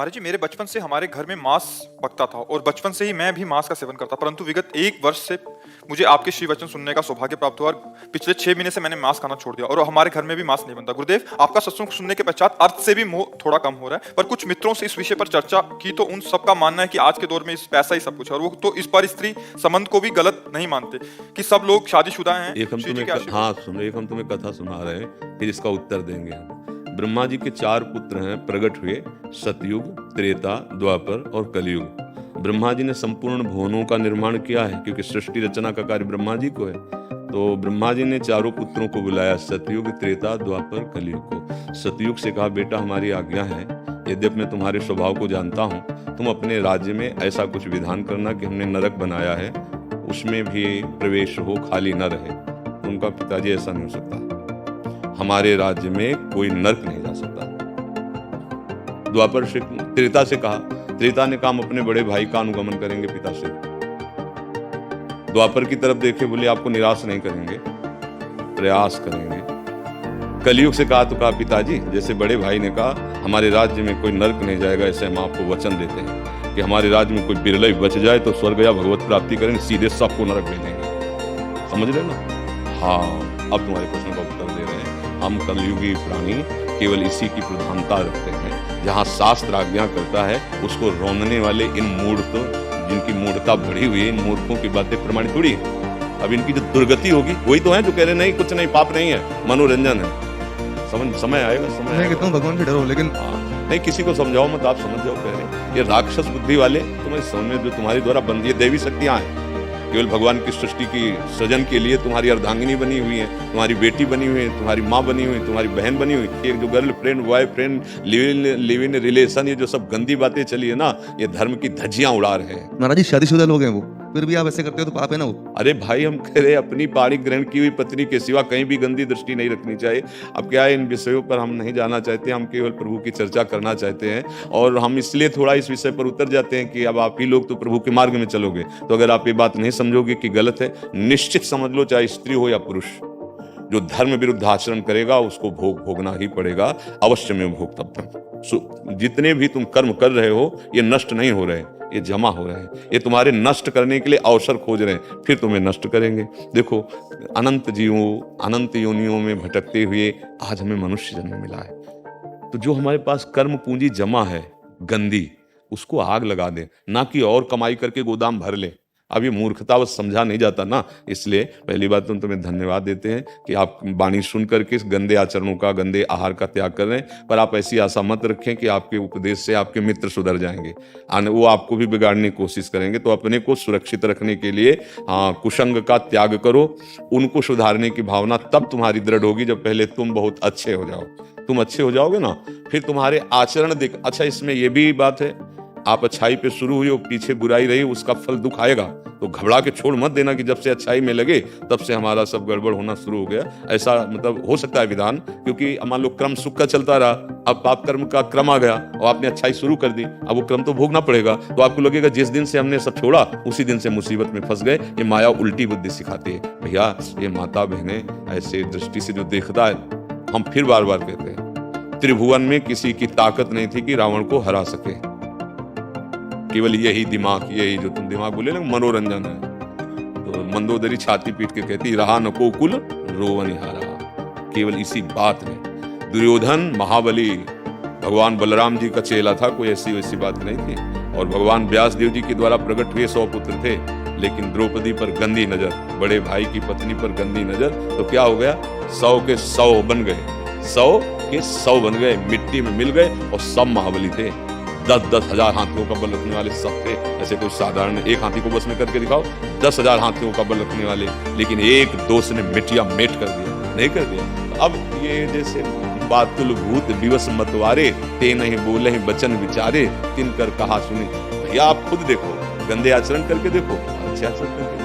महाराज जी, मेरे बचपन से हमारे घर में मांस पकता था और बचपन से ही मैं भी मांस का सेवन करता, परंतु विगत 1 वर्ष से मुझे आपके श्री वचन सुनने का सौभाग्य प्राप्त हुआ और पिछले 6 महीने से मैंने मांस खाना छोड़ दिया और हमारे घर में भी मांस नहीं बनता। गुरुदेव, आपका सत्संग सुनने के पश्चात अर्थ से भी मोह थोड़ा कम हो रहा है, पर कुछ मित्रों से इस विषय पर चर्चा की तो उन सबका मानना है कि आज के दौर में इस पैसा ही सब कुछ है, और वो तो इस पर स्त्री संबंध को भी गलत नहीं मानते कि सब लोग शादीशुदा हैं। एक हम श्री जी तुम्हें के आशीर्वाद। हाँ सुनो, एक हम तुम्हें कथा सुना रहे हैं, फिर इसका उत्तर देंगे हम। ब्रह्मा जी के 4 पुत्र हैं, प्रकट हुए सतयुग, त्रेता, द्वापर और कलयुग। ब्रह्मा जी ने संपूर्ण भुवनों का निर्माण किया है, क्योंकि सृष्टि रचना का कार्य ब्रह्मा जी को है। तो ब्रह्मा जी ने चारों पुत्रों को बुलाया, सतयुग, त्रेता, द्वापर, कलयुग को। सतयुग से कहा, बेटा हमारी आज्ञा है, यद्यपि मैं तुम्हारे स्वभाव को जानता हूँ, तुम अपने राज्य में ऐसा कुछ विधान करना कि हमने नरक बनाया है उसमें भी प्रवेश हो, खाली न रहे। उनका पिताजी, ऐसा नहीं हो सकता, हमारे राज्य में कोई नरक नहीं जा सकता। द्वापर से त्रेता से कहा, त्रेता ने कहा हम अपने बड़े भाई का अनुगमन करेंगे पिता से। द्वापर की तरफ देखे, बोले आपको निराश नहीं करेंगे, प्रयास करेंगे। कलयुग से कहा तो कहा, पिताजी जैसे बड़े भाई ने कहा हमारे राज्य में कोई नरक नहीं जाएगा, ऐसे हम आपको वचन देते हैं कि हमारे राज्य में कोई बिरले बच जाए तो स्वर्ग या भगवत प्राप्ति करेंगे, सीधे सबको नरक भेजेंगे। समझ रहे ना? हाँ, अब तुम्हारे प्रश्न का उत्तर दे रहे हैं। हम कलयुगी प्राणी केवल इसी की प्रधानता रखते हैं, जहाँ शास्त्र आज्ञा करता है उसको रोनने वाले इन मूर्ख, जिनकी मूर्खता बढ़ी हुई है, इन मूर्खों की बातें प्रमाणित थोड़ी है। अब इनकी जो दुर्गति होगी वही तो है जो कह रहे नहीं कुछ नहीं, पाप नहीं है, मनोरंजन है। समय आएगा, समय मैं कहता हूँ भगवान से डरो, लेकिन नहीं, किसी को समझाओ मत, आप समझ जाओ। कह रहे ये राक्षस बुद्धि वाले तुम्हें समझ में, जो तुम्हारे द्वारा बन, ये दैवी शक्तियां हैं, केवल भगवान की सृष्टि की सृजन के लिए तुम्हारी अर्धांगिनी बनी हुई है, तुम्हारी बेटी बनी हुई है, तुम्हारी माँ बनी हुई, तुम्हारी बहन बनी हुई। एक जो girl friend, boy friend, live in relation, ये जो सब गंदी बातें चली है ना, ये धर्म की धज्जियां उड़ा रहे हैं। महाराज जी शादीशुदा लोग हैं वो, फिर भी आप ऐसे करते हो तो पाप है ना वो। अरे भाई, हम कह रहे अपनी पाणी ग्रहण की हुई पत्नी के सिवा कहीं भी गंदी दृष्टि नहीं रखनी चाहिए। अब क्या है, इन विषयों पर हम नहीं जाना चाहते, हम केवल प्रभु की चर्चा करना चाहते हैं, और हम इसलिए थोड़ा इस विषय पर उतर जाते हैं कि अब आप ही लोग तो प्रभु के मार्ग में चलोगे, तो अगर आप ये बात नहीं समझोगे कि गलत है, निश्चित समझ लो, चाहे स्त्री हो या पुरुष, जो धर्म विरुद्ध आचरण करेगा उसको भोगना ही पड़ेगा, अवश्य में भोगतव्य। जितने भी तुम कर्म कर रहे हो ये नष्ट नहीं हो रहे, ये जमा हो रहे हैं, ये तुम्हारे नष्ट करने के लिए अवसर खोज रहे हैं, फिर तुम्हें नष्ट करेंगे। देखो, अनंत जीवों, अनंत योनियों में भटकते हुए आज हमें मनुष्य जन्म मिला है, तो जो हमारे पास कर्म पूंजी जमा है गंदी, उसको आग लगा दे, ना कि और कमाई करके गोदाम भर ले। अब ये मूर्खता बस समझा नहीं जाता ना, इसलिए पहली बात तो तुम्हें धन्यवाद देते हैं कि आप वाणी सुन करके इस गंदे आचरणों का, गंदे आहार का त्याग कर रहे हैं। पर आप ऐसी आशा मत रखें कि आपके उपदेश से आपके मित्र सुधर जाएंगे, वो आपको भी बिगाड़ने की कोशिश करेंगे। तो अपने को सुरक्षित रखने के लिए कुसंग का त्याग करो, उनको सुधारने की भावना तब तुम्हारी दृढ़ होगी जब पहले तुम बहुत अच्छे हो जाओ। तुम अच्छे हो जाओगे ना, फिर तुम्हारे आचरण देख। अच्छा, इसमें यह भी बात है, आप अच्छाई पे शुरू हुई और पीछे बुराई रही, उसका फल दुख आएगा, तो घबरा के छोड़ मत देना कि जब से अच्छाई में लगे तब से हमारा सब गड़बड़ होना शुरू हो गया। ऐसा मतलब हो सकता है विधान, क्योंकि मान लो क्रम सुख का चलता रहा, अब पाप कर्म का क्रम आ गया और आपने अच्छाई शुरू कर दी, अब वो क्रम तो भोगना पड़ेगा। तो आपको लगेगा जिस दिन से हमने सब छोड़ा उसी दिन से मुसीबत में फंस गए। ये माया उल्टी बुद्धि सिखाती है भैया। ये माता बहने ऐसे दृष्टि से जो देखता है, हम फिर बार बार कहते हैं, त्रिभुवन में किसी की ताकत नहीं थी कि रावण को हरा सके, केवल यही दिमाग, यही जो तुम दिमाग बोले ना, मनोरंजन है। तो मंदोदरी छाती पीट के कहती, रहा नको कुल रोवन हारा, केवल इसी बात में। दुर्योधन महाबली भगवान बलराम जी का चेला था, कोई ऐसी वैसी बात नहीं थी, और भगवान व्यास देव जी के द्वारा प्रकट हुए 100 पुत्र थे, लेकिन द्रौपदी पर गंदी नजर, बड़े भाई की पत्नी पर गंदी नजर, तो क्या हो गया, 100 के 100 बन गए, 100 के 100 बन गए, मिट्टी में मिल गए, और सब महाबली थे। 10-10 हजार हाथियों का बल रखने वाले सब थे। ऐसे कोई साधारण एक हाथी को बस में करके दिखाओ, 10,000 हाथियों का बल रखने वाले, लेकिन एक दोस्त ने मिटिया मेट कर दिया, नहीं कर दिया। अब ये जैसे बातुल भूत दिवस मतवारे, ते नहीं बोले बचन विचारे, तिन कर कहा सुनी। भैया आप खुद देखो, गंदे आचरण करके देखो, अच्छे आचरण करके देखो,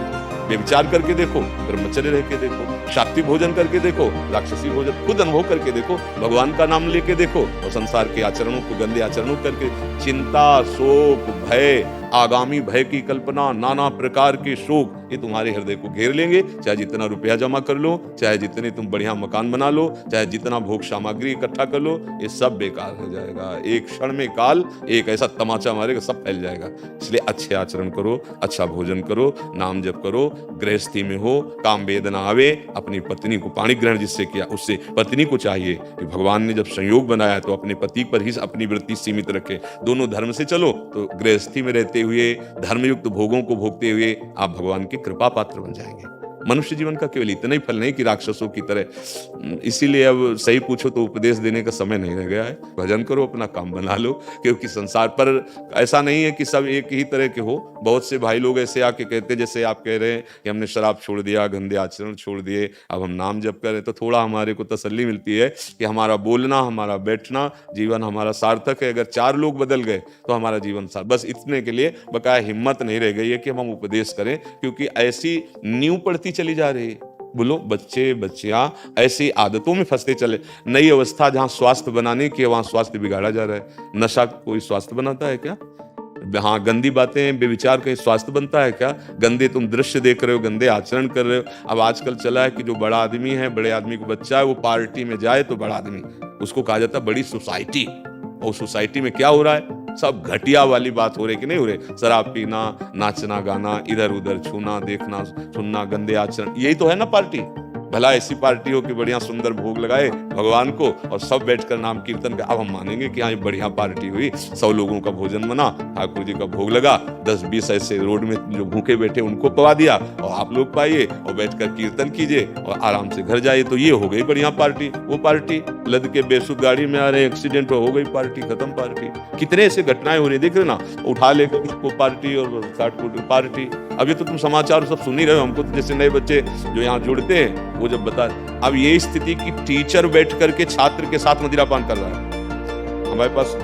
व्यभिचार करके देखो, ब्रह्मचर्य रह के देखो, शाक्ति भोजन करके देखो, राक्षसी भोजन खुद अनुभव करके देखो, भगवान का नाम लेके देखो, और संसार के आचरणों को, गंदे आचरणों करके चिंता, शोक, भय, आगामी भय की कल्पना, नाना प्रकार के शोक, ये तुम्हारे हृदय को घेर लेंगे। चाहे जितना रुपया जमा कर लो, चाहे जितने तुम बढ़िया मकान बना लो, चाहे जितना भोग सामग्री इकट्ठा कर लो, ये सब बेकार हो जाएगा। एक क्षण में काल एक ऐसा तमाचा मारेगा, सब फैल जाएगा। इसलिए अच्छे आचरण करो, अच्छा भोजन करो, नाम जप करो, गृहस्थी में हो, काम वेद ना आवे, अपनी पत्नी को पाणी ग्रहण जिससे किया उससे पत्नी को चाहिए कि भगवान ने जब संयोग बनाया तो अपने पति पर ही अपनी वृत्ति सीमित रखे। दोनों धर्म से चलो तो गृहस्थी में रहते हुए धर्मयुक्त भोगों को भोगते हुए आप भगवान के कृपा पात्र बन जाएंगे। मनुष्य जीवन का केवल इतना ही फल नहीं कि राक्षसों की तरह। इसीलिए अब सही पूछो तो उपदेश देने का समय नहीं रह गया है। भजन करो, अपना काम बना लो, क्योंकि संसार पर ऐसा नहीं है कि सब एक ही तरह के हो। बहुत से भाई लोग ऐसे आके कहते हैं, जैसे आप कह रहे हैं कि हमने शराब छोड़ दिया, गंदे आचरण छोड़ दिए, अब हम नाम जप करें, तो थोड़ा हमारे को तसल्ली मिलती है कि हमारा बोलना, हमारा बैठना, जीवन हमारा सार्थक है। अगर 4 लोग बदल गए तो हमारा जीवन सार्थक। बस इतने के लिए बकाया हिम्मत नहीं रह गई है कि हम उपदेश करें, क्योंकि ऐसी नींव पड़ती चली जा रही है। बोलो, बच्चे बच्चियां ऐसी आदतों में फंसते चले। नई अवस्था जहां स्वास्थ्य बनाने की, वहां स्वास्थ्य बिगाड़ा जा रहा है। नशा कोई स्वास्थ्य बनाता है क्या? हाँ, गंदी बातें, बेविचार कहीं स्वास्थ्य बनता है क्या? गंदे तुम दृश्य देख रहे हो, गंदे आचरण कर रहे हो। अब आजकल चला है कि जो बड़ा आदमी है, बड़े आदमी को बच्चा है, वो पार्टी में जाए तो बड़ा आदमी, उसको कहा जाता है बड़ी सोसाइटी। और सोसाइटी में क्या हो रहा है? सब घटिया वाली बात हो रही कि नहीं हो रही? शराब पीना, नाचना गाना, इधर उधर छूना, देखना सुनना, गंदे आचरण, यही तो है ना पार्टी। भला ऐसी पार्टी हो कि बढ़िया सुंदर भोग लगाए भगवान को और सब बैठकर नाम कीर्तन कर। अब हम मानेंगे कि हाँ ये बढ़िया पार्टी हुई, 100 लोगों का भोजन बना, ठाकुर जी का भोग लगा, 10-20 ऐसे रोड में जो भूखे बैठे उनको पवा दिया और आप लोग पाइए और बैठकर कीर्तन कीजिए और आराम से घर जाइए, तो ये हो गई बढ़िया पार्टी। वो पार्टी लद के बेसुध गाड़ी में आ रहे, एक्सीडेंट हो गई, पार्टी खत्म। पार्टी कितने ऐसे घटनाएं हो रही देख रहे ना, उठा लेकर उसको पार्टी और काटकूट पार्टी। अभी तो तुम समाचार सब सुन ही रहे हो। हमको तो जैसे नए बच्चे जो यहाँ जुड़ते हैं वो जब बता, अब ये स्थिति की टीचर बैठ करके छात्र के साथ मदिरापान कर रहा है। हमारे पास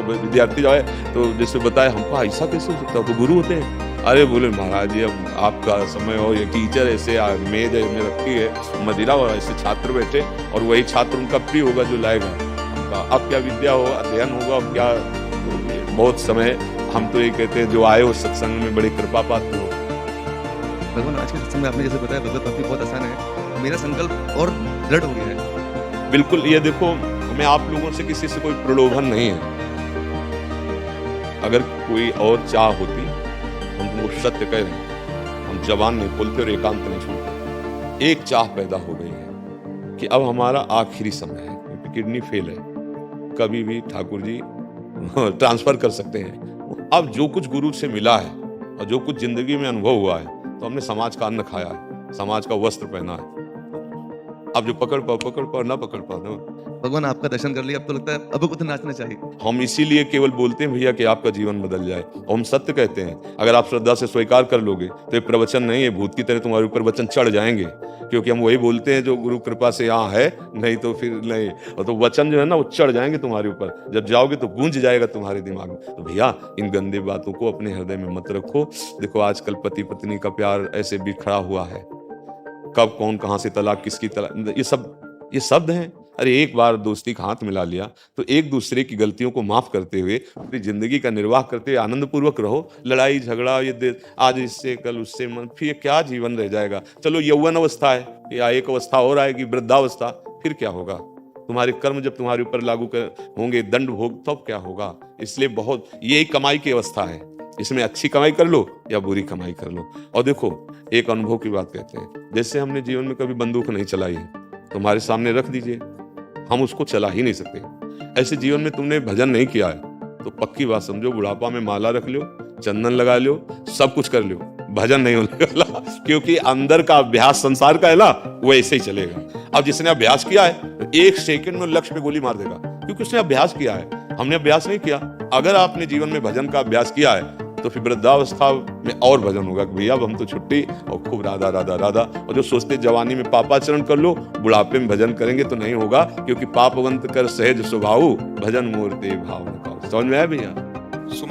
विद्यार्थी जो है तो जैसे बताए, हमको ऐसा कैसे हो सकता है, तो गुरु होते हैं। अरे बोले महाराज जी अब आपका समय हो, ये टीचर ऐसे मेज में रखी है मदिरा और ऐसे छात्र बैठे और वही छात्र उनका प्रिय होगा जो लाएगा। अब क्या विद्या हो, अध्ययन होगा, अब क्या बहुत समय। हम तो ये कहते हैं जो आए हो सत्संग में बड़े कृपा पात्र हो। भगवान आज के सत्संग में आपने जैसे बताया भगवत भक्ति बहुत आसान है, मेरा संकल्प और दृढ़ हो गया है। बिल्कुल, ये देखो हमें आप लोगों से किसी से कोई प्रलोभन नहीं है। अगर कोई और चाह होती, हम तुमको सत्य कह रहे हैं, हम जबान नहीं खोलते और एकांत नहीं छोड़ते। एक चाह पैदा हो गई है कि अब हमारा आखिरी समय है, क्योंकि किडनी फेल है, कभी भी ठाकुर जी ट्रांसफर कर सकते हैं। अब जो कुछ गुरु से मिला है और जो कुछ जिंदगी में अनुभव हुआ है, तो हमने समाज का अन्न खाया है, समाज का वस्त्र पहना है। अब जो पकड़ पाओ ना पकड़ पाओ ना। भगवान आपका दर्शन कर लिया, अब तो लगता है अब कुछ नाचना चाहिए। हम इसीलिए केवल बोलते हैं भैया कि आपका जीवन बदल जाए, और हम सत्य कहते हैं। अगर आप श्रद्धा से स्वीकार कर लोगे तो ये प्रवचन नहीं है, भूत की तरह तुम्हारे ऊपर वचन चढ़ जाएंगे, क्योंकि हम वही बोलते हैं जो गुरु कृपा से यहाँ है, नहीं तो फिर नहीं। और तो वचन जो है ना वो चढ़ जाएंगे तुम्हारे ऊपर, जब जाओगे तो गूंज जाएगा तुम्हारे दिमाग में। तो भैया इन गंदे बातों को अपने हृदय में मत रखो। देखो आजकल पति पत्नी का प्यार ऐसे बिखरा हुआ है, कब कौन कहां से तलाक, किसकी तलाक, ये शब्द हैं। अरे एक बार दोस्ती का हाथ मिला लिया तो एक दूसरे की गलतियों को माफ करते हुए अपनी जिंदगी का निर्वाह करते हुए आनंद पूर्वक रहो। लड़ाई झगड़ा ये आज इससे कल उससे, मन फिर क्या जीवन रह जाएगा। चलो यौवन अवस्था है, या एक अवस्था और आएगी वृद्धावस्था, फिर क्या होगा? तुम्हारे कर्म जब तुम्हारे ऊपर लागू होंगे, दंड भोग, तब क्या होगा? इसलिए बहुत यही कमाई की अवस्था है, इसमें अच्छी कमाई कर लो या बुरी कमाई कर लो। और देखो एक अनुभव की बात कहते हैं, जैसे हमने जीवन में कभी बंदूक नहीं चलाई है, तुम्हारे सामने रख दीजिए, हम उसको चला ही नहीं सकते। ऐसे जीवन में तुमने भजन नहीं किया है तो पक्की बात समझो, बुढ़ापा में माला रख लो, चंदन लगा लो, सब कुछ कर लो, भजन नहीं होने वाला, क्योंकि अंदर का अभ्यास संसार का है ना, वो ऐसे ही चलेगा। अब जिसने अभ्यास किया है तो 1 सेकंड में लक्ष्य पे गोली मार देगा, क्योंकि उसने अभ्यास किया है। हमने अभ्यास नहीं किया। अगर आपने जीवन में भजन का अभ्यास किया है तो फिर वृद्धावस्था में और भजन होगा कि भैया अब हम तो छुट्टी और खूब राधा राधा राधा। और जो सोचते जवानी में पापाचरण कर लो, बुढ़ापे में भजन करेंगे तो नहीं होगा, क्योंकि पापवंत कर सहज स्वभाव, भजन मूर्ति भाव। समझ में आया भैया? सुमन